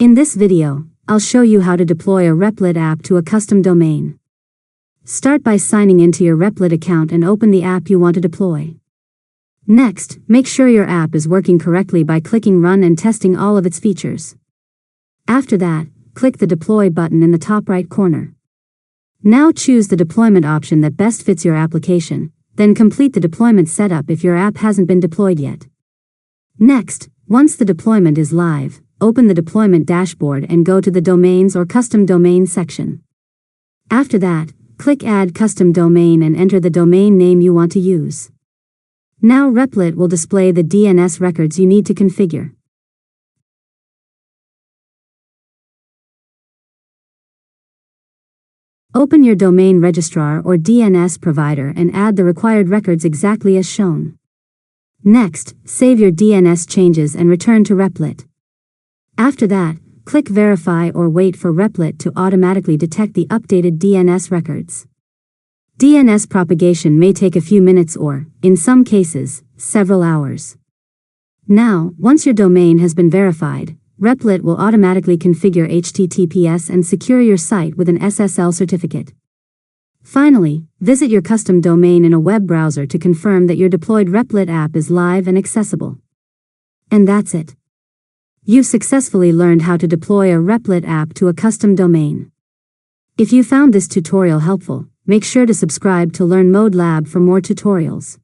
In this video, I'll show you how to deploy a Replit app to a custom domain. Start by signing into your Replit account and open the app you want to deploy. Next, make sure your app is working correctly by clicking Run and testing all of its features. After that, click the Deploy button in the top right corner. Now choose the deployment option that best fits your application, then complete the deployment setup if your app hasn't been deployed yet. Next, once the deployment is live, open the deployment dashboard and go to the Domains or Custom Domain section. After that, click Add Custom Domain and enter the domain name you want to use. Now Replit will display the DNS records you need to configure. Open your domain registrar or DNS provider and add the required records exactly as shown. Next, save your DNS changes and return to Replit. After that, click Verify or wait for Replit to automatically detect the updated DNS records. DNS propagation may take a few minutes or, in some cases, several hours. Now, once your domain has been verified, Replit will automatically configure HTTPS and secure your site with an SSL certificate. Finally, visit your custom domain in a web browser to confirm that your deployed Replit app is live and accessible. And that's it. You've successfully learned how to deploy a Replit app to a custom domain. If you found this tutorial helpful, make sure to subscribe to Learn Mode Lab for more tutorials.